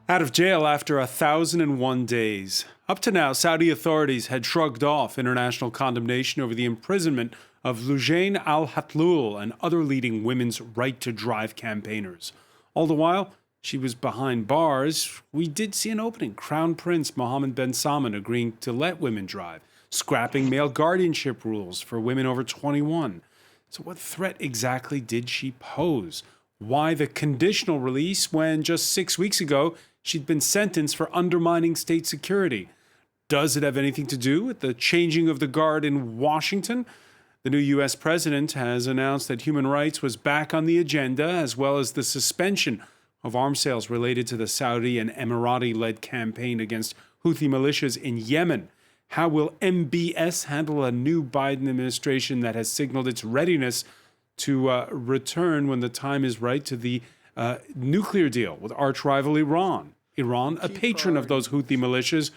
Out of jail after 1,001 days. Up to now, Saudi authorities had shrugged off international condemnation over the imprisonment of Loujain al-Hathloul and other leading women's right to drive campaigners. All the while, she was behind bars. We did see an opening. Crown Prince Mohamed Ben Salman agreeing to let women drive, scrapping male guardianship rules for women over 21. So what threat exactly did she pose? Why the conditional release when just 6 weeks ago she'd been sentenced for undermining state security? Does it have anything to do with the changing of the guard in Washington? The new U.S. president has announced that human rights was back on the agenda, as well as the suspension of arms sales related to the Saudi and Emirati-led campaign against Houthi militias in Yemen. How will MBS handle a new Biden administration that has signaled its readiness to return when the time is right to the nuclear deal with arch rival Iran? Iran, a patron of those Houthi militias,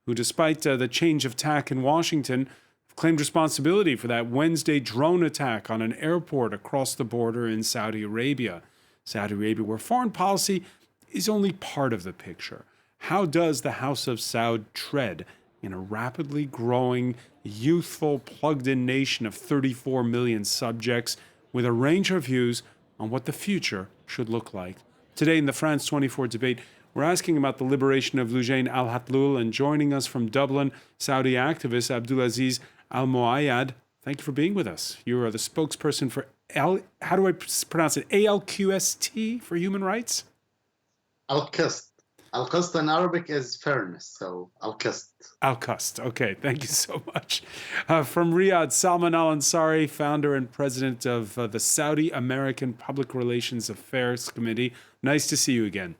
who, despite the change of tack in Washington, have claimed responsibility for that Wednesday drone attack on an airport across the border in Saudi Arabia. Saudi Arabia, where foreign policy is only part of the picture. How does the House of Saud tread in a rapidly growing, youthful, plugged-in nation of 34 million subjects with a range of views on what the future should look like? Today in the France 24 debate, we're asking about the liberation of Loujain al-Hathloul, and joining us from Dublin, Saudi activist Abdulaziz Al-Muayyad. Thank you for being with us. You are the spokesperson for how do I pronounce it? ALQST for human rights? Al-Qist. Al-Qist in Arabic is fairness, so Al-Qist. Al-Qist. Okay, thank you so much. From Riyadh, Salman Al-Ansari, founder and president of the Saudi American Public Relations Affairs Committee. Nice to see you again.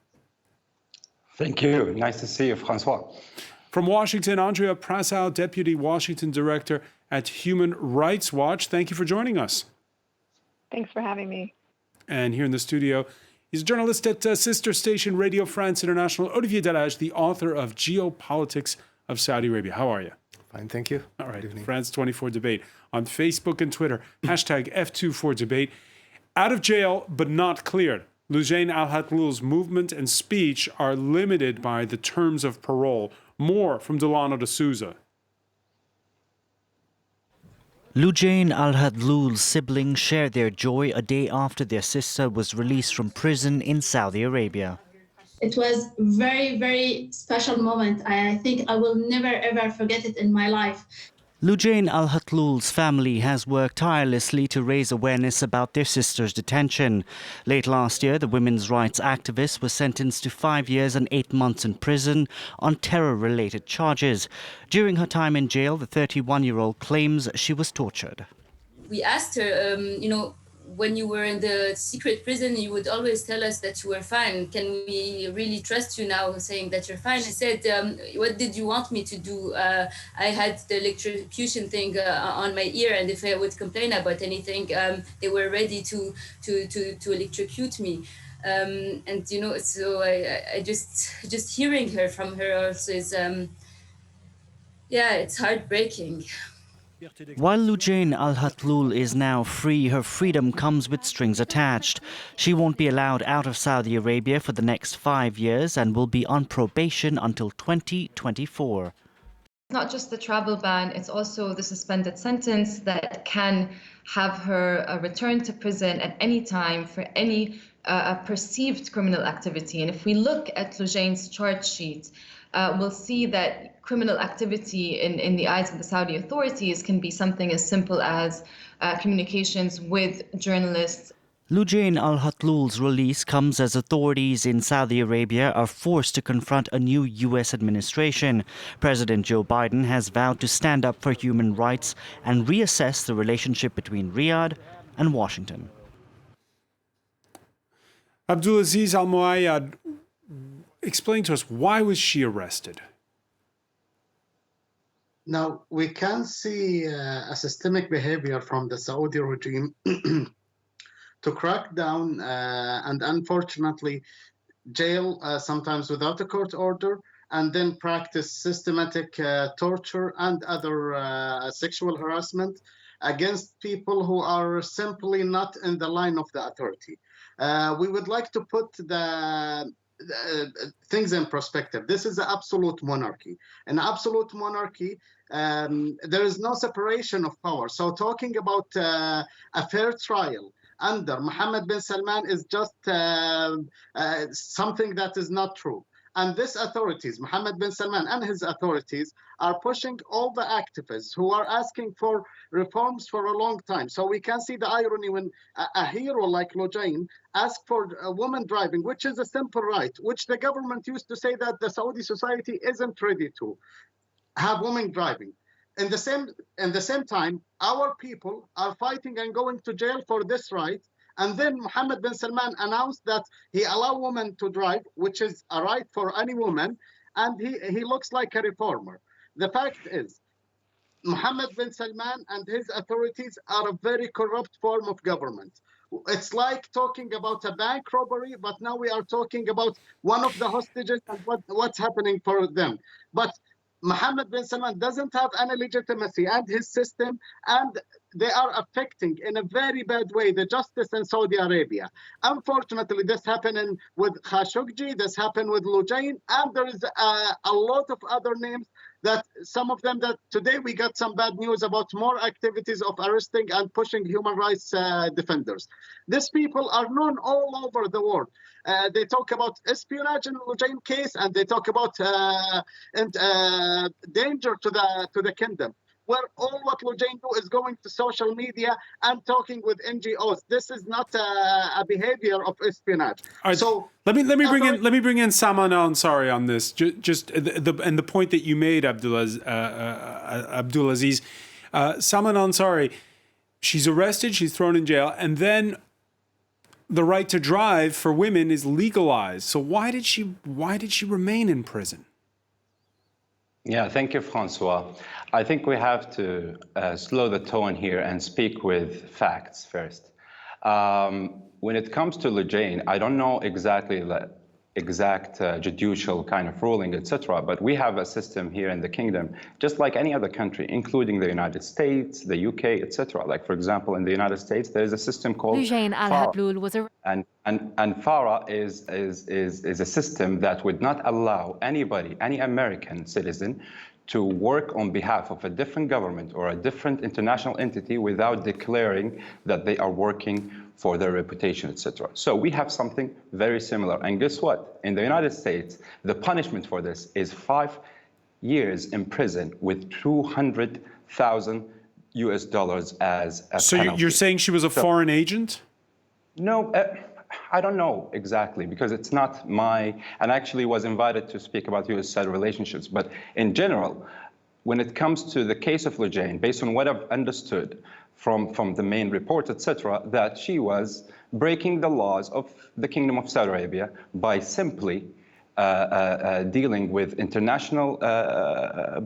Thank you. Nice to see you, Francois. From Washington, Andrea Prasau, Deputy Washington Director at Human Rights Watch. Thank you for joining us. Thanks for having me. And here in the studio, he's a journalist at sister station Radio France International, Olivier Delage, the author of Geopolitics of Saudi Arabia. How are you? Fine, thank you. All right, France 24 Debate on Facebook and Twitter, hashtag F24Debate. Out of jail, but not cleared. Loujain al-Hathloul's movement and speech are limited by the terms of parole. More from Delano de Souza. Loujain al-Hathloul's siblings shared their joy a day after their sister was released from prison in Saudi Arabia. It was a very, very special moment. I think I will never, ever forget it in my life. Loujain al-Hathloul's family has worked tirelessly to raise awareness about their sister's detention. Late last year, the women's rights activist was sentenced to 5 years and 8 months in prison on terror-related charges. During her time in jail, the 31-year-old claims she was tortured. We asked her, when you were in the secret prison, you would always tell us that you were fine. Can we really trust you now saying that you're fine? I said, what did you want me to do? I had the electrocution thing on my ear, and if I would complain about anything, they were ready to electrocute me. So I just hearing her from her also is, it's heartbreaking. While Loujain al-Hathloul is now free, her freedom comes with strings attached. She won't be allowed out of Saudi Arabia for the next 5 years and will be on probation until 2024. It's not just the travel ban, it's also the suspended sentence that can have her return to prison at any time for any perceived criminal activity. And if we look at Loujain's charge sheet, we'll see that criminal activity in the eyes of the Saudi authorities can be something as simple as communications with journalists. Loujain al-Hathloul's release comes as authorities in Saudi Arabia are forced to confront a new U.S. administration. President Joe Biden has vowed to stand up for human rights and reassess the relationship between Riyadh and Washington. Abdulaziz Al-Muayyad, explain to us, why was she arrested? Now, we can see a systemic behavior from the Saudi regime to crack down and unfortunately jail sometimes without a court order, and then practice systematic torture and other sexual harassment against people who are simply not in the line of the authority. We would like to put the things in perspective. This is an absolute monarchy. An absolute monarchy, there is no separation of power. So talking about a fair trial under Mohammed bin Salman is just something that is not true. And these authorities, Mohammed bin Salman and his authorities, are pushing all the activists who are asking for reforms for a long time. So we can see the irony when a hero like Loujain asks for a woman driving, which is a simple right, which the government used to say that the Saudi society isn't ready to have women driving. In the same time, our people are fighting and going to jail for this right. And then Mohammed bin Salman announced that he allows women to drive, which is a right for any woman, and he looks like a reformer. The fact is, Mohammed bin Salman and his authorities are a very corrupt form of government. It's like talking about a bank robbery, but now we are talking about one of the hostages and what's happening for them. But Mohammed bin Salman doesn't have any legitimacy and his system, and they are affecting in a very bad way the justice in Saudi Arabia. Unfortunately, this happened with Khashoggi, this happened with Loujain, and there is a lot of other names that some of them that today we got some bad news about more activities of arresting and pushing human rights defenders. These people are known all over the world. They talk about espionage in the Loujain case, and they talk about danger to the kingdom. Where all what Loujain do is going to social media and talking with NGOs. This is not a behavior of espionage. Right. So let me bring in Salman Ansari on this. Just the point that you made, Abdulaziz. Salman Ansari, she's arrested, she's thrown in jail, and then the right to drive for women is legalized. So why did she remain in prison? Yeah, thank you, Francois. I think we have to slow the tone here and speak with facts first. When it comes to Loujain, I don't know exactly the exact judicial kind of ruling, etc. But we have a system here in the kingdom, just like any other country, including the United States, the UK, etc. Like, for example, in the United States, there is a system called Loujain al-Hathloul was a... And FARA is a system that would not allow anybody, any American citizen, to work on behalf of a different government or a different international entity without declaring that they are working for their reputation, etc. So we have something very similar. And guess what? In the United States, the punishment for this is 5 years in prison with $200,000 as a so penalty. You're saying she was a foreign agent? No, I don't know exactly, because it's not my, and actually was invited to speak about US-Saudi relationships. But in general, when it comes to the case of Loujain, based on what I've understood from the main report, etc., that she was breaking the laws of the Kingdom of Saudi Arabia by simply dealing with international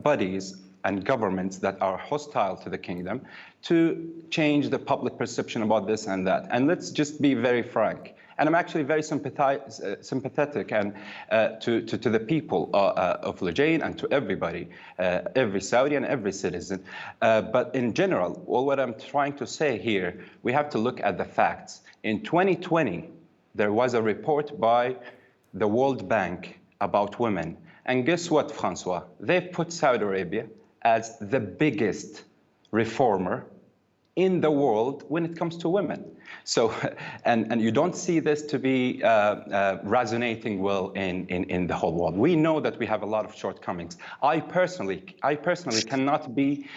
bodies and governments that are hostile to the kingdom to change the public perception about this and that. And let's just be very frank. And I'm actually very sympathetic and to the people of Loujain and to everybody, every Saudi and every citizen. But in general, what I'm trying to say here, we have to look at the facts. In 2020, there was a report by the World Bank about women. And guess what, Francois? They've put Saudi Arabia as the biggest reformer in the world when it comes to women. So, and you don't see this to be resonating well in the whole world. We know that we have a lot of shortcomings. I personally cannot be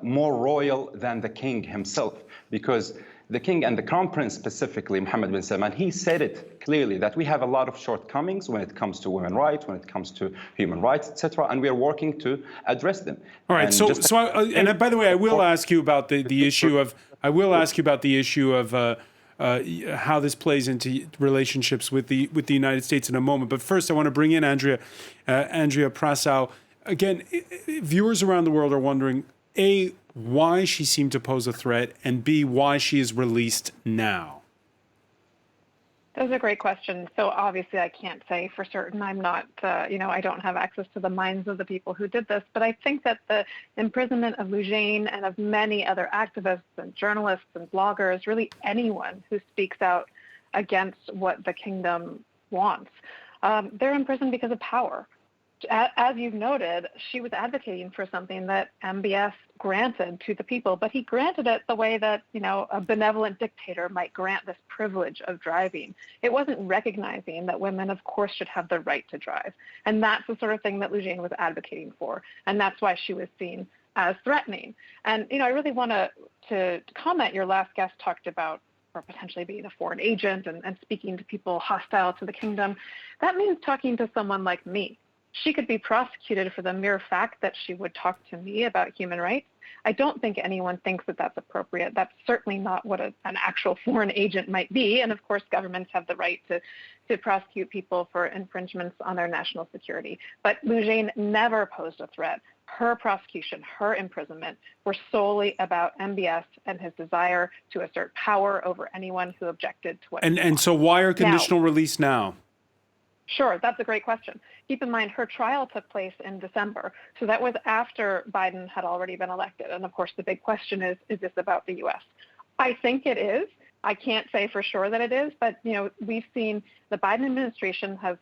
more royal than the king himself, because the king and the crown prince, specifically Mohammed Ben Salman, he said it clearly that we have a lot of shortcomings when it comes to women's rights, when it comes to human rights, etc., and we are working to address them. All right. And by the way, I will ask you about the issue of how this plays into relationships with the United States in a moment. But first, I want to bring in Andrea Prasau. Again, viewers around the world are wondering, A, why she seemed to pose a threat, and B, why she is released now. Those are great questions. So obviously I can't say for certain. I'm not, I don't have access to the minds of the people who did this, but I think that the imprisonment of Loujain and of many other activists and journalists and bloggers, really anyone who speaks out against what the kingdom wants. They're in prison because of power. As you've noted, she was advocating for something that MBS granted to the people, but he granted it the way that, a benevolent dictator might grant this privilege of driving. It wasn't recognizing that women, of course, should have the right to drive. And that's the sort of thing that Loujain was advocating for. And that's why she was seen as threatening. And, I really want to comment. Your last guest talked about or potentially being a foreign agent and speaking to people hostile to the kingdom. That means talking to someone like me. She could be prosecuted for the mere fact that she would talk to me about human rights. I don't think anyone thinks that that's appropriate. That's certainly not what an actual foreign agent might be. And of course, governments have the right to prosecute people for infringements on their national security. But Loujain never posed a threat. Her prosecution, her imprisonment were solely about MBS and his desire to assert power over anyone who objected to what he wanted. And so why are conditional release now? Sure, that's a great question. Keep in mind, her trial took place in December. So that was after Biden had already been elected. And of course, the big question is this about the U.S.? I think it is. I can't say for sure that it is, but we've seen the Biden administration has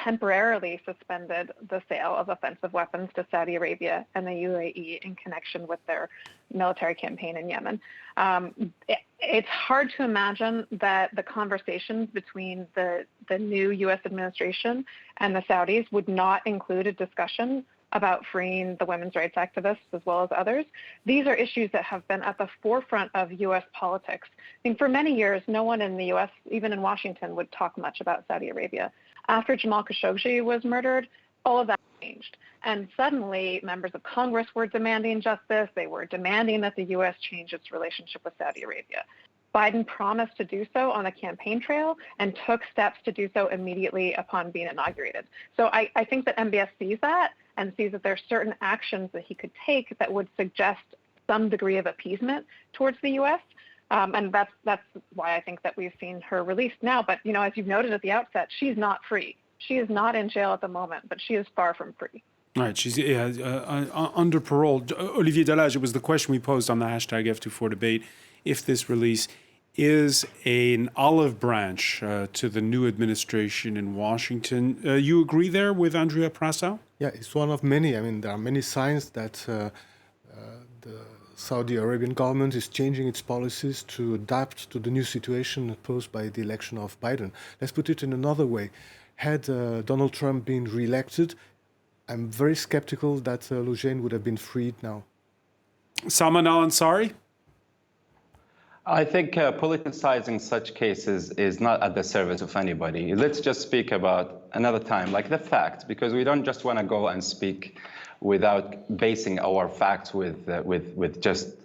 temporarily suspended the sale of offensive weapons to Saudi Arabia and the UAE in connection with their military campaign in Yemen. It's hard to imagine that the conversations between the new U.S. administration and the Saudis would not include a discussion about freeing the women's rights activists as well as others. These are issues that have been at the forefront of U.S. politics. I mean, for many years, no one in the U.S., even in Washington, would talk much about Saudi Arabia. After Jamal Khashoggi was murdered, all of that changed. And suddenly, members of Congress were demanding justice. They were demanding that the U.S. change its relationship with Saudi Arabia. Biden promised to do so on the campaign trail and took steps to do so immediately upon being inaugurated. So I think that MBS sees that and sees that there are certain actions that he could take that would suggest some degree of appeasement towards the U.S., and that's why I think that we've seen her released now. But, as you've noted at the outset, she's not free. She is not in jail at the moment, but she is far from free. Right, she's under parole. Olivier Delage, it was the question we posed on the hashtag F24debate. If this release is an olive branch to the new administration in Washington, you agree there with Andrea Prassau? Yeah, it's one of many. I mean, there are many signs that the Saudi Arabian government is changing its policies to adapt to the new situation posed by the election of Biden. Let's put it in another way. Had Donald Trump been re-elected, I'm very skeptical that Loujain would have been freed now. Salman al-Ansari? I think politicizing such cases is not at the service of anybody. Let's just speak about another time, like the facts, because we don't just want to go and speak without basing our facts with just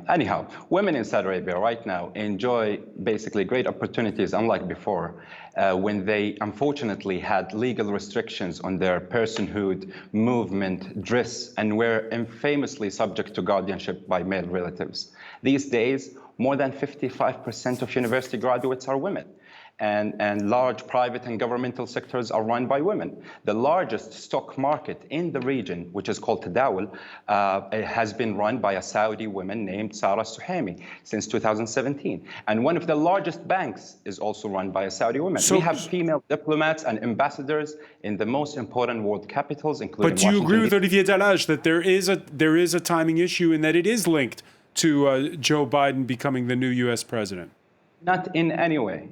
anyhow. Women in Saudi Arabia right now enjoy basically great opportunities, unlike before, when they unfortunately had legal restrictions on their personhood, movement, dress, and were infamously subject to guardianship by male relatives. These days, more than 55% of university graduates are women. And large private and governmental sectors are run by women. The largest stock market in the region, which is called Tadawul, has been run by a Saudi woman named Sarah Suhaimi since 2017. And one of the largest banks is also run by a Saudi woman. So, we have female diplomats and ambassadors in the most important world capitals, including Washington. But do you agree with Olivier Delage that there is a timing issue and that it is linked to Joe Biden becoming the new U.S. president? Not in any way.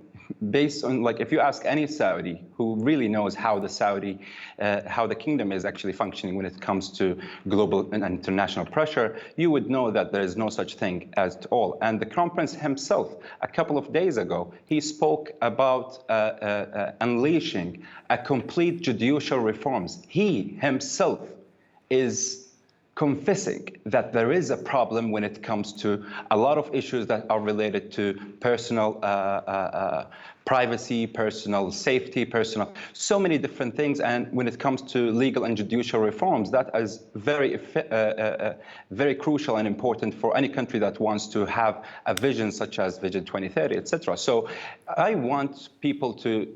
Based on, like, if you ask any Saudi who really knows how the kingdom is actually functioning when it comes to global and international pressure, you would know that there is no such thing at all. And the Crown Prince himself, a couple of days ago, he spoke about unleashing a complete judicial reforms. He himself is confessing that there is a problem when it comes to a lot of issues that are related to personal privacy, personal safety, so many different things. And when it comes to legal and judicial reforms, that is very crucial and important for any country that wants to have a vision such as Vision 2030, etc. So I want people to,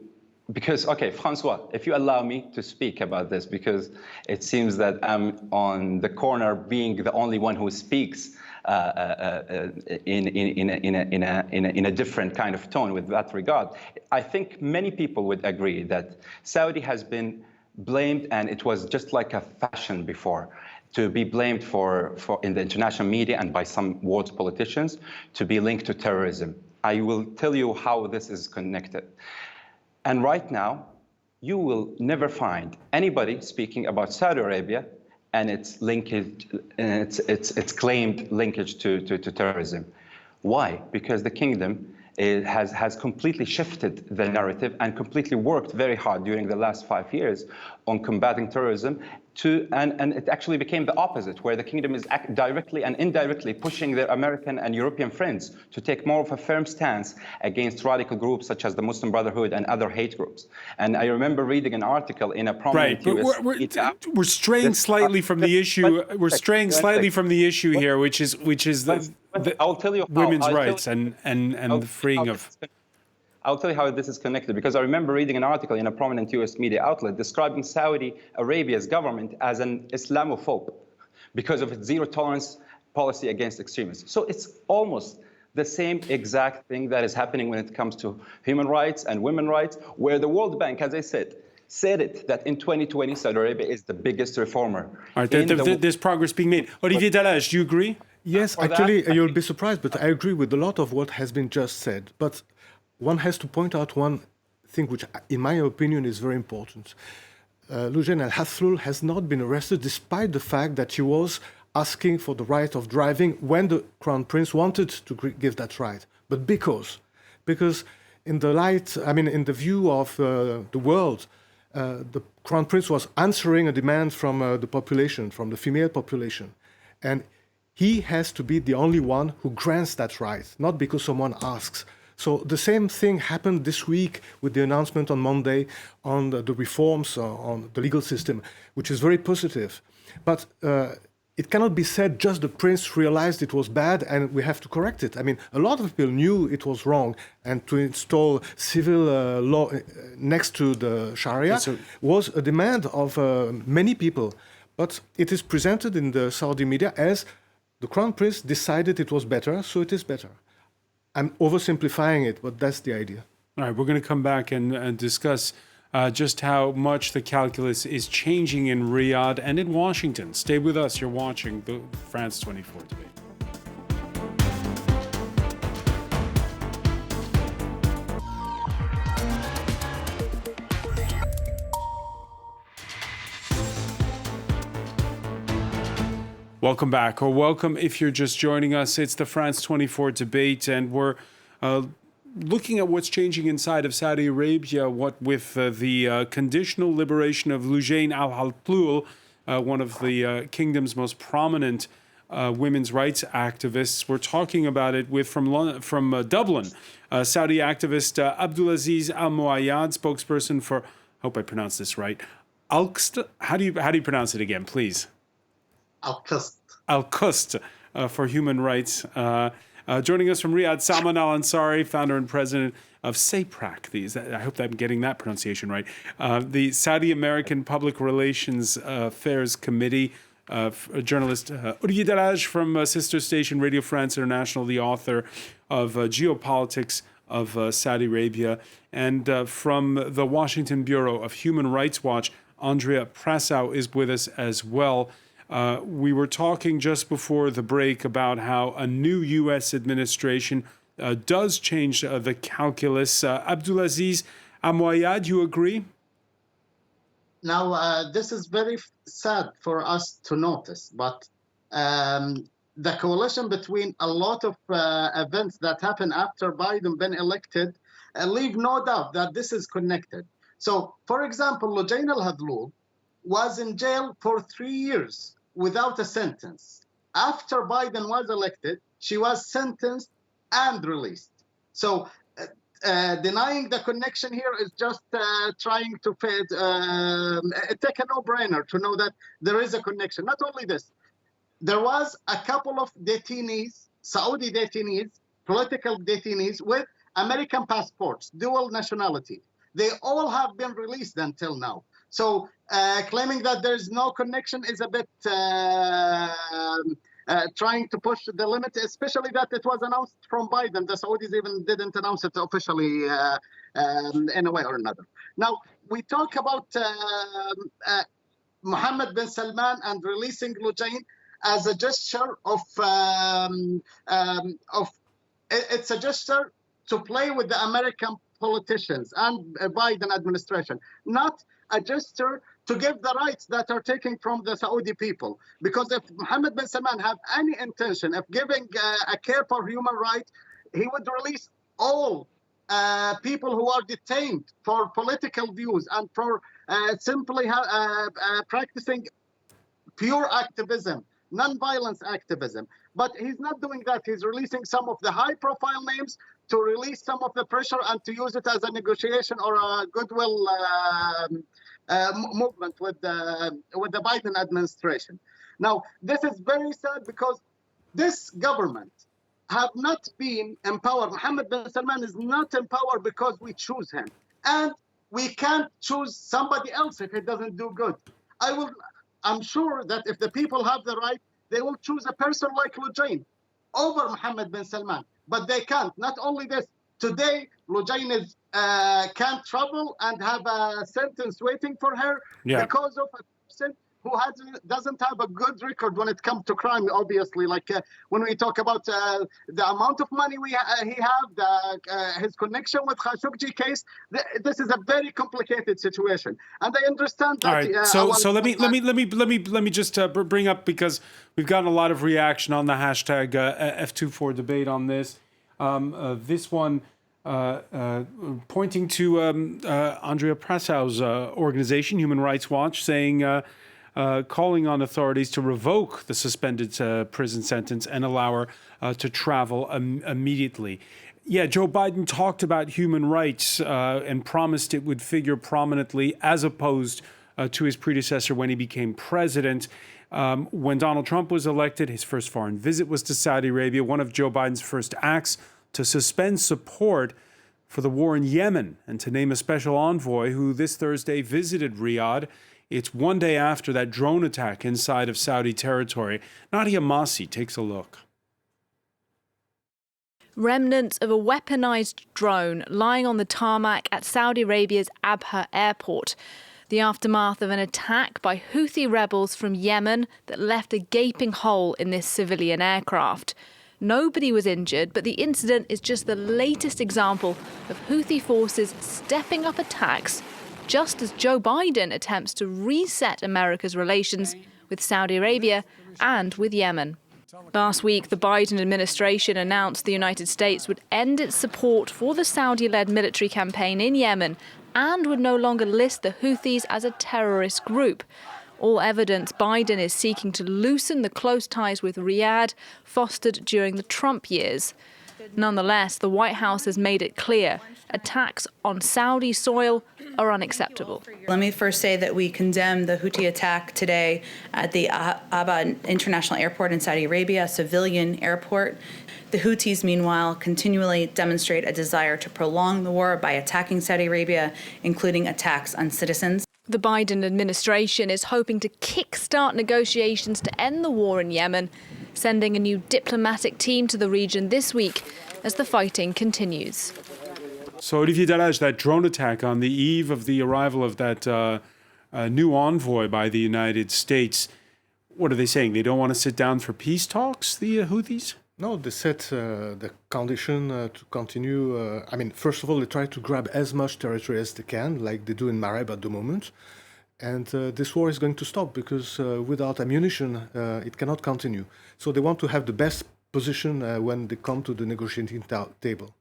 because, okay, Francois, if you allow me to speak about this, because it seems that I'm on the corner being the only one who speaks in a different kind of tone with that regard. I think many people would agree that Saudi has been blamed, and it was just like a fashion before, to be blamed for in the international media and by some world politicians to be linked to terrorism. I will tell you how this is connected. And right now, you will never find anybody speaking about Saudi Arabia and its linkage, its claimed linkage to terrorism. Why? Because the kingdom has completely shifted the narrative and completely worked very hard during the last 5 years on combating terrorism, and it actually became the opposite, where the kingdom is directly and indirectly pushing their American and European friends to take more of a firm stance against radical groups such as the Muslim Brotherhood and other hate groups. And I remember reading an article in a prominent US we're straying slightly from the issue. We're straying slightly from the issue here, which is the I'll tell you women's rights and the freeing of. I'll tell you how this is connected, because I remember reading an article in a prominent US media outlet describing Saudi Arabia's government as an Islamophobe because of its zero tolerance policy against extremists. So it's almost the same exact thing that is happening when it comes to human rights and women's rights, where the World Bank, as I said it, that in 2020, Saudi Arabia is the biggest reformer. All right, there's progress being made. Olivier Dallage, do you agree? Yes, actually, you'll be surprised, but I agree with a lot of what has been just said. But one has to point out one thing which, in my opinion, is very important. Loujain al-Hathloul has not been arrested despite the fact that he was asking for the right of driving when the Crown Prince wanted to give that right. But because in the view of the world, the Crown Prince was answering a demand from the population, from the female population. And he has to be the only one who grants that right, not because someone asks. So the same thing happened this week with the announcement on Monday on the reforms on the legal system, which is very positive. But it cannot be said just the prince realized it was bad and we have to correct it. I mean, a lot of people knew it was wrong, and to install civil law next to the Sharia was a demand of many people. But it is presented in the Saudi media as the Crown Prince decided it was better, so it is better. I'm oversimplifying it, but that's the idea. All right, we're going to come back and discuss just how much the calculus is changing in Riyadh and in Washington. Stay with us. You're watching the France 24 debate. Welcome back, or welcome if you're just joining us. It's the France 24 debate, and we're looking at what's changing inside of Saudi Arabia, what with the conditional liberation of Loujain al-Hathloul, one of the kingdom's most prominent women's rights activists. We're talking about it with from Dublin, Saudi activist Abdulaziz Al-Muayyad, spokesperson for, hope I pronounced this right, Al-Qust. How do you pronounce it again, please? Al-Qust for human rights. Joining us from Riyadh, Salman Al-Ansari, founder and president of SAPRAC. I hope that I'm getting that pronunciation right. The Saudi American Public Relations Affairs Committee. Journalist Olivier Dallage from sister station Radio France International, the author of Geopolitics of Saudi Arabia. And from the Washington Bureau of Human Rights Watch, Andrea Prasau is with us as well. We were talking just before the break about how a new U.S. administration does change the calculus. Abdulaziz Al-Muayyad, you agree? Now, this is very sad for us to notice, but the coalition between a lot of events that happened after Biden been elected leave no doubt that this is connected. So, for example, Loujain al-Hathloul was in jail for 3 years without a sentence. After Biden was elected, she was sentenced and released. So denying the connection here is just trying to take a no-brainer to know that there is a connection. Not only this, there was a couple of detainees, Saudi detainees, political detainees with American passports, dual nationality. They all have been released until now. So claiming that there's no connection is a bit trying to push the limit, especially that it was announced from Biden. The Saudis even didn't announce it officially in a way or another. Now, we talk about Mohamed Ben Salman and releasing Loujain as a gesture of it's a gesture to play with the American politicians and Biden administration, not a gesture to give the rights that are taken from the Saudi people. Because if Mohammed bin Salman have any intention of giving a care for human rights, he would release all people who are detained for political views and for simply practicing pure activism, non-violence activism. But he's not doing that. He's releasing some of the high-profile names to release some of the pressure and to use it as a negotiation or a goodwill movement with the Biden administration. Now, this is very sad because this government have not been empowered. Mohammed bin Salman is not empowered because we choose him. And we can't choose somebody else if it doesn't do good. I'm sure that if the people have the right, they will choose a person like Loujain over Mohammed bin Salman. But they can't. Not only this, today Loujain can't travel and have a sentence waiting for her because of a person who doesn't have a good record when it comes to crime, obviously. Like when we talk about the amount of money he have, his connection with Khashoggi case, this is a very complicated situation, and I understand that. All right. So let me just bring up, because we've gotten a lot of reaction on the hashtag F24 debate on this. This one pointing to Andrea Prassau's organization, Human Rights Watch, saying. Calling on authorities to revoke the suspended prison sentence and allow her to travel immediately. Yeah, Joe Biden talked about human rights and promised it would figure prominently, as opposed to his predecessor when he became president. When Donald Trump was elected, his first foreign visit was to Saudi Arabia, one of Joe Biden's first acts to suspend support for the war in Yemen and to name a special envoy who this Thursday visited Riyadh. It's one day after that drone attack inside of Saudi territory. Nadia Massi takes a look. Remnants of a weaponized drone lying on the tarmac at Saudi Arabia's Abha airport. The aftermath of an attack by Houthi rebels from Yemen that left a gaping hole in this civilian aircraft. Nobody was injured, but the incident is just the latest example of Houthi forces stepping up attacks just as Joe Biden attempts to reset America's relations with Saudi Arabia and with Yemen. Last week, the Biden administration announced the United States would end its support for the Saudi-led military campaign in Yemen and would no longer list the Houthis as a terrorist group. All evidence Biden is seeking to loosen the close ties with Riyadh fostered during the Trump years. Nonetheless, the White House has made it clear attacks on Saudi soil are unacceptable. Let me first say that we condemn the Houthi attack today at the Abha International Airport in Saudi Arabia, a civilian airport. The Houthis, meanwhile, continually demonstrate a desire to prolong the war by attacking Saudi Arabia, including attacks on citizens. The Biden administration is hoping to kickstart negotiations to end the war in Yemen, sending a new diplomatic team to the region this week as the fighting continues. So, Olivier Delage, that drone attack on the eve of the arrival of that new envoy by the United States, what are they saying? They don't want to sit down for peace talks, the Houthis? No, they set the condition to continue. First of all, they try to grab as much territory as they can, like they do in Mareb at the moment. And this war is going to stop because without ammunition, it cannot continue. So they want to have the best position when they come to the negotiating table.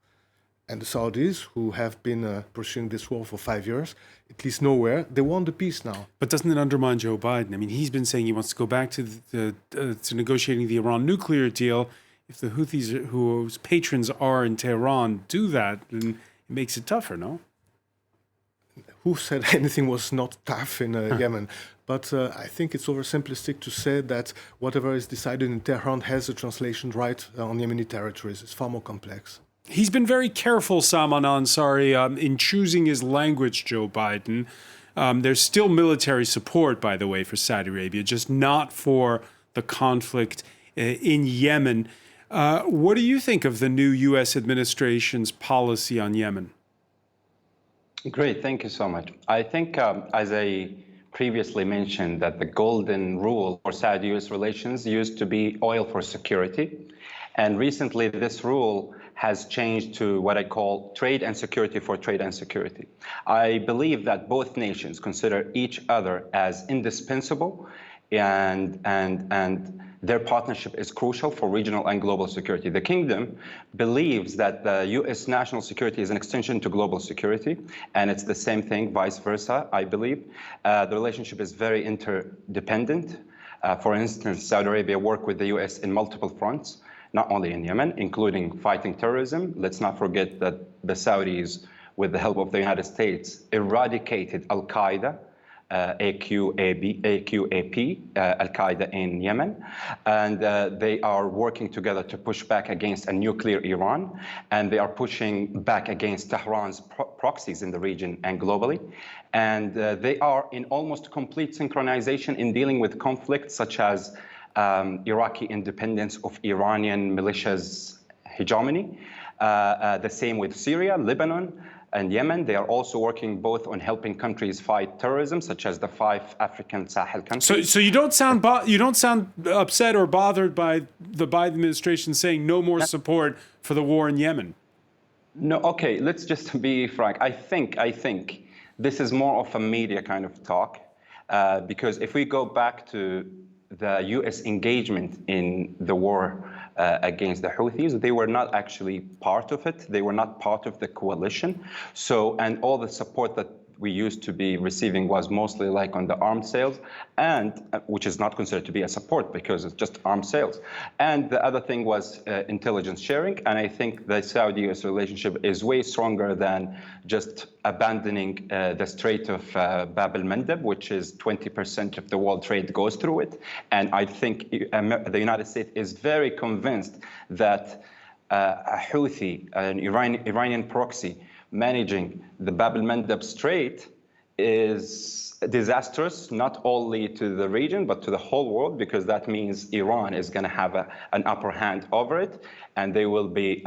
And the Saudis, who have been pursuing this war for 5 years, at least nowhere, they want the peace now. But doesn't it undermine Joe Biden? I mean, he's been saying he wants to go back to to negotiating the Iran nuclear deal. If the Houthis, whose patrons are in Tehran, do that, then it makes it tougher, no? Who said anything was not tough in Yemen? But I think it's oversimplistic to say that whatever is decided in Tehran has a translation right on Yemeni territories. It's far more complex. He's been very careful, Salman Ansari, in choosing his language, Joe Biden. There's still military support, by the way, for Saudi Arabia, just not for the conflict in Yemen. What do you think of the new U.S. administration's policy on Yemen? Great, thank you so much. I think, as I previously mentioned, that the golden rule for Saudi-US relations used to be oil for security. And recently, this rule has changed to what I call trade and security for trade and security. I believe that both nations consider each other as indispensable, and their partnership is crucial for regional and global security. The Kingdom believes that the U.S. national security is an extension to global security, and it's the same thing, vice versa, I believe. The relationship is very interdependent. For instance, Saudi Arabia works with the U.S. in multiple fronts, not only in Yemen, including fighting terrorism. Let's not forget that the Saudis, with the help of the United States, eradicated al-Qaeda, AQAP, al-Qaeda in Yemen, and they are working together to push back against a nuclear Iran, and they are pushing back against Tehran's proxies in the region and globally, and they are in almost complete synchronization in dealing with conflicts such as Iraqi independence of Iranian militias' hegemony, the same with Syria, Lebanon, and Yemen. They are also working both on helping countries fight terrorism, such as the 5 African Sahel countries. So you don't sound upset or bothered by the Biden administration saying no more support for the war in Yemen? No, okay, let's just be frank. I think this is more of a media kind of talk, because if we go back to the U.S. engagement in the war against the Houthis, they were not actually part of it. They were not part of the coalition. So, and all the support that we used to be receiving was mostly like on the arms sales, and which is not considered to be a support because it's just arms sales. And the other thing was intelligence sharing. And I think the Saudi-US relationship is way stronger than just abandoning the Strait of Bab el-Mandeb, which is 20% of the world trade goes through it. And I think the United States is very convinced that a Houthi, an Iranian proxy, managing the Bab el-Mandeb Strait is disastrous, not only to the region, but to the whole world, because that means Iran is going to have an upper hand over it, and they will be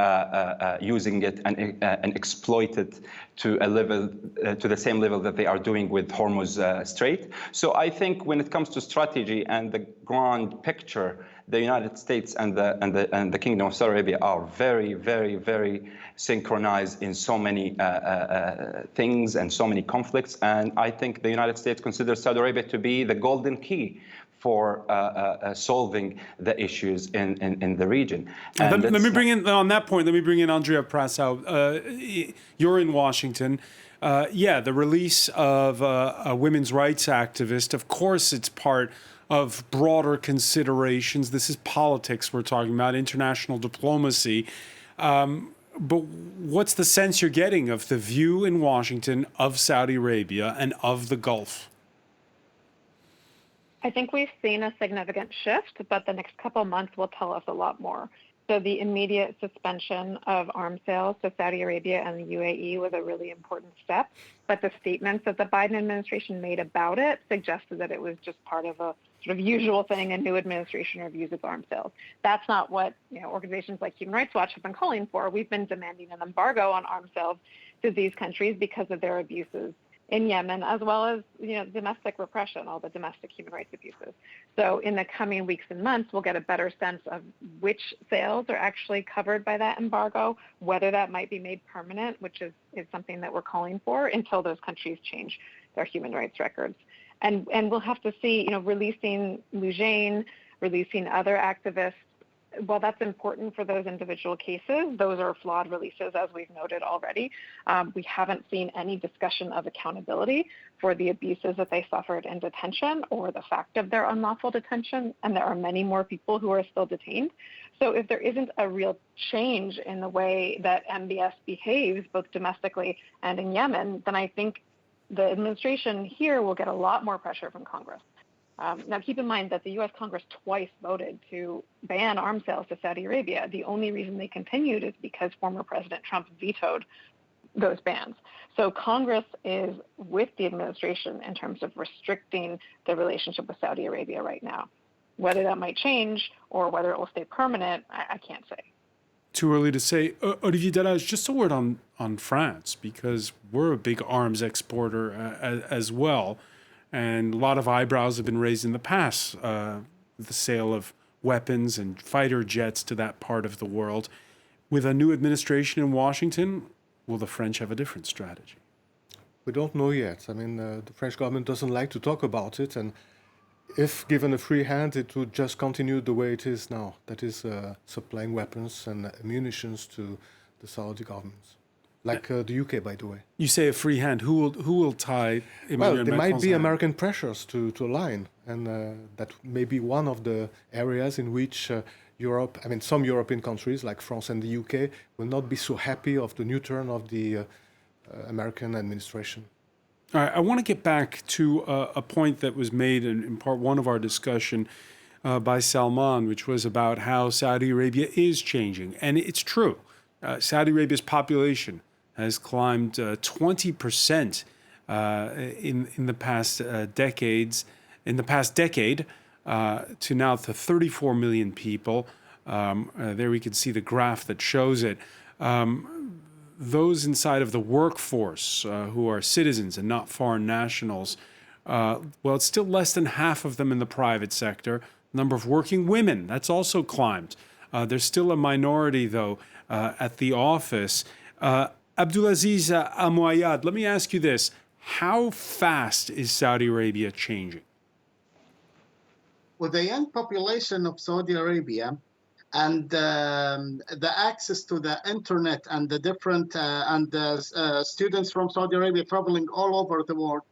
using it and exploit it to a level, to the same level that they are doing with Hormuz Strait. So I think when it comes to strategy and the grand picture, the United States and the Kingdom of Saudi Arabia are very, very, very synchronized in so many things and so many conflicts. And I think the United States considers Saudi Arabia to be the golden key for solving the issues in the region. And let me bring in, on that point, let me bring in Andrea Prasau. You're in Washington. The release of a women's rights activist, of course it's part of broader considerations. This is politics we're talking about, international diplomacy. But what's the sense you're getting of the view in Washington of Saudi Arabia and of the Gulf? I think we've seen a significant shift, but the next couple of months will tell us a lot more. So the immediate suspension of arms sales to Saudi Arabia and the UAE was a really important step, but the statements that the Biden administration made about it suggested that it was just part of a sort of usual thing a new administration reviews its arms sales. That's not what organizations like Human Rights Watch have been calling for. We've been demanding an embargo on arms sales to these countries because of their abuses in Yemen, as well as domestic repression, all the domestic human rights abuses. So in the coming weeks and months, we'll get a better sense of which sales are actually covered by that embargo, whether that might be made permanent, which is something that we're calling for until those countries change their human rights records. And we'll have to see, releasing Loujain, releasing other activists. While that's important for those individual cases, those are flawed releases, as we've noted already. We haven't seen any discussion of accountability for the abuses that they suffered in detention or the fact of their unlawful detention, and there are many more people who are still detained. So if there isn't a real change in the way that MBS behaves, both domestically and in Yemen, then I think the administration here will get a lot more pressure from Congress. Now, keep in mind that the U.S. Congress twice voted to ban arms sales to Saudi Arabia. The only reason they continued is because former President Trump vetoed those bans. So Congress is with the administration in terms of restricting the relationship with Saudi Arabia right now. Whether that might change or whether it will stay permanent, I can't say. Too early to say. Olivier Delage, just a word on France, because we're a big arms exporter as well. And a lot of eyebrows have been raised in the past, the sale of weapons and fighter jets to that part of the world. With a new administration in Washington, will the French have a different strategy? We don't know yet. I mean, the French government doesn't like to talk about it, and if given a free hand, it would just continue the way it is now. That is, supplying weapons and munitions to the Saudi governments, like the UK, by the way. You say a free hand. Who will tie Emmanuel Well, there might Macron's be hand? American pressures to align, and that may be one of the areas in which Europe, I mean, some European countries like France and the UK will not be so happy of the new turn of the American administration. All right, I want to get back to a point that was made in part one of our discussion by Salman, which was about how Saudi Arabia is changing. And it's true. Saudi Arabia's population has climbed 20% in the past decades. In the past decade, to now to 34 million people. There we can see the graph that shows it. Those inside of the workforce who are citizens and not foreign nationals, well, it's still less than half of them in the private sector. Number of working women, that's also climbed. There's still a minority, though, at the office. Abdulaziz Amouayad, let me ask you this. How fast is Saudi Arabia changing? With the young population of Saudi Arabia, and the access to the internet and the different students from Saudi Arabia traveling all over the world,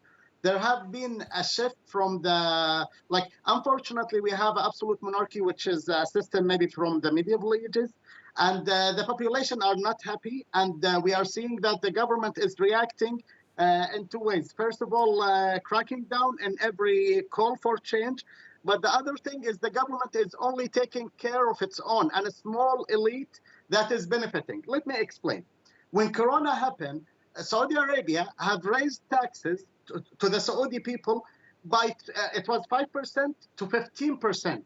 there have been a shift from the, like, unfortunately, we have absolute monarchy, which is a system maybe from the medieval ages, and the population are not happy, and we are seeing that the government is reacting in two ways. First of all, cracking down in every call for change. But the other thing is the government is only taking care of its own and a small elite that is benefiting. Let me explain. When Corona happened, Saudi Arabia had raised taxes to the Saudi people by, it was 5% to 15%.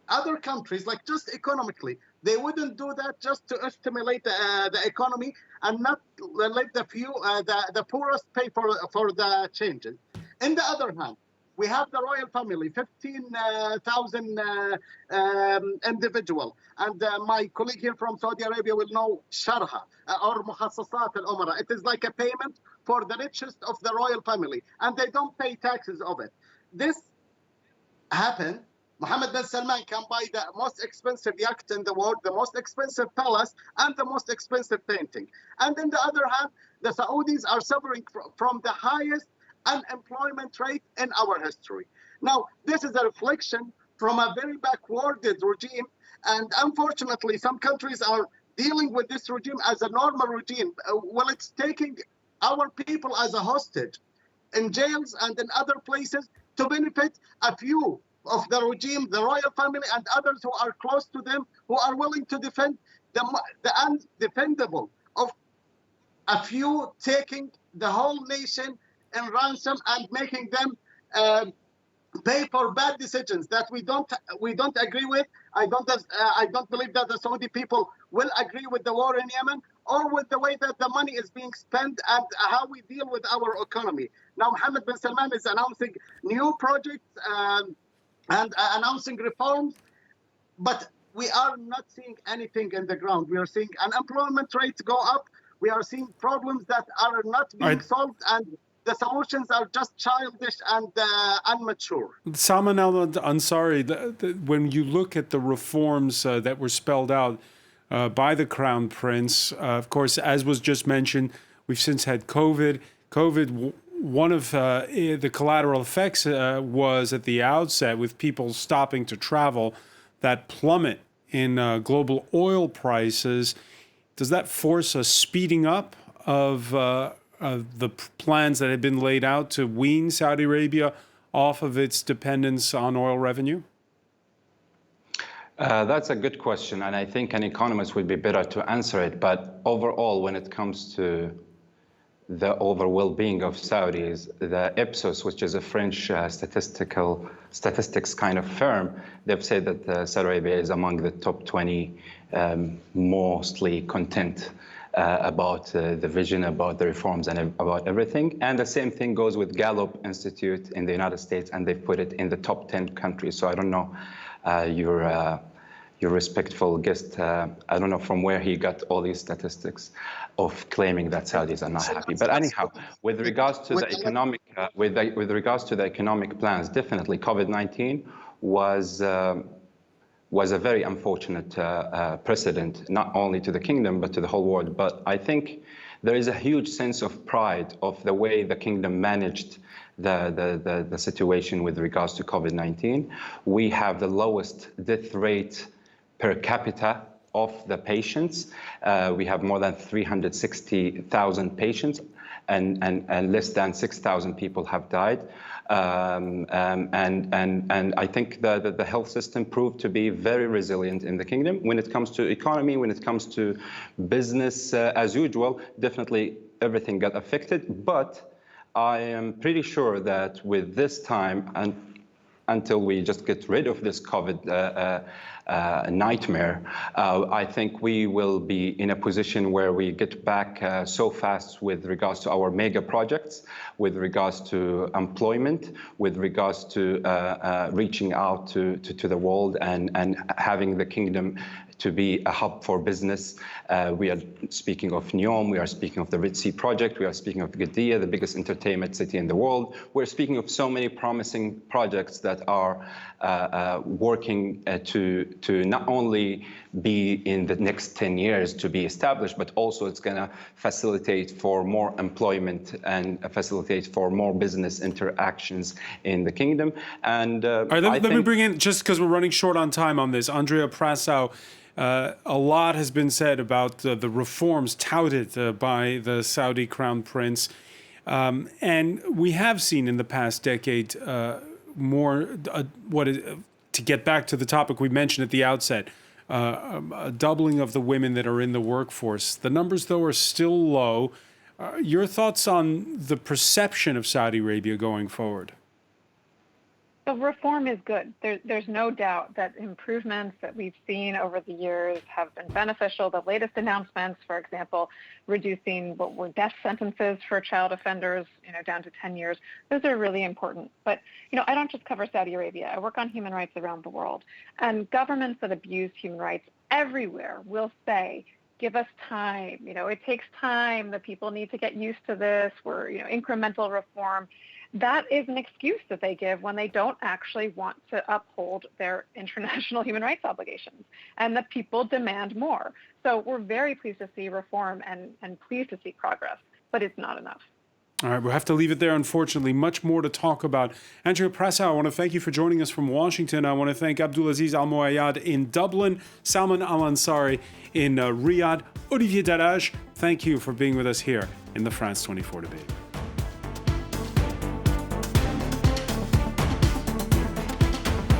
Other countries, like just economically, they wouldn't do that just to stimulate the economy and not let the few, the poorest pay for the changes. On the other hand, we have the royal family, 15,000 individual. And my colleague here from Saudi Arabia will know sharha or mukhassasat al-umara. It is like a payment for the richest of the royal family. And they don't pay taxes of it. This happened. Mohamed Ben Salman can buy the most expensive yacht in the world, the most expensive palace, and the most expensive painting. And on the other hand, the Saudis are suffering from the highest unemployment rate in our history. Now, this is a reflection from a very backwarded regime, and unfortunately, some countries are dealing with this regime as a normal regime. Well, it's taking our people as a hostage in jails and in other places to benefit a few of the regime, the royal family, and others who are close to them, who are willing to defend the undefendable of a few taking the whole nation in ransom and making them pay for bad decisions that we don't agree with. I don't believe that the Saudi people will agree with the war in Yemen or with the way that the money is being spent and how we deal with our economy. Now, Mohammed bin Salman is announcing new projects and announcing reforms, but we are not seeing anything in the ground. We are seeing unemployment rates go up. We are seeing problems that are not being solved, and the solutions are just childish and immature. Salman al-Ansari, when you look at the reforms that were spelled out by the Crown Prince, of course, as was just mentioned, we've since had COVID. One of the collateral effects was at the outset with people stopping to travel, that plummet in global oil prices. Does that force a speeding up of the plans that had been laid out to wean Saudi Arabia off of its dependence on oil revenue? That's a good question, and I think an economist would be better to answer it. But overall, when it comes to the overall well-being of Saudis. The Ipsos, which is a French statistics kind of firm, they've said that Saudi Arabia is among the top 20 mostly content about the vision, about the reforms, and about everything. And the same thing goes with Gallup Institute in the United States, and they've put it in the top 10 countries. So I don't know your respectful guest, I don't know from where he got all these statistics of claiming that Saudis are not happy. But anyhow, with regards to the economic, with regards to the economic plans, definitely COVID-19 was a very unfortunate precedent, not only to the kingdom, but to the whole world. But I think there is a huge sense of pride of the way the kingdom managed the situation with regards to COVID-19. We have the lowest death rate per capita of the patients. We have more than 360,000 patients, and less than 6,000 people have died. And I think that the health system proved to be very resilient in the kingdom. When it comes to economy, when it comes to business as usual, definitely everything got affected. But I am pretty sure that with this time, and until we just get rid of this COVID nightmare, I think we will be in a position where we get back so fast with regards to our mega projects, with regards to employment, with regards to reaching out to the world and having the kingdom to be a hub for business. We are speaking of NEOM, we are speaking of the Red Sea project, we are speaking of Qiddiya, the biggest entertainment city in the world. We're speaking of so many promising projects that are working to not only be in the next 10 years to be established, but also it's gonna facilitate for more employment and facilitate for more business interactions in the kingdom. And all right, let me bring in, just because we're running short on time on this, Andrea Prasau. A lot has been said about the reforms touted by the Saudi Crown Prince. And we have seen in the past decade to get back to the topic we mentioned at the outset, a doubling of the women that are in the workforce. The numbers, though, are still low. Your thoughts on the perception of Saudi Arabia going forward? So reform is good. There's no doubt that improvements that we've seen over the years have been beneficial. The latest announcements, for example, reducing what were death sentences for child offenders, down to 10 years, those are really important. But, I don't just cover Saudi Arabia. I work on human rights around the world. And governments that abuse human rights everywhere will say, give us time. It takes time. The people need to get used to this. We're, incremental reform. That is an excuse that they give when they don't actually want to uphold their international human rights obligations. And the people demand more. So we're very pleased to see reform and pleased to see progress, but it's not enough. All right, we'll have to leave it there, unfortunately. Much more to talk about. Andrea Prasau, I want to thank you for joining us from Washington. I want to thank Abdulaziz Al-Moayad in Dublin, Salman Al-Ansari in Riyadh. Olivier Daraj, thank you for being with us here in the France 24 debate.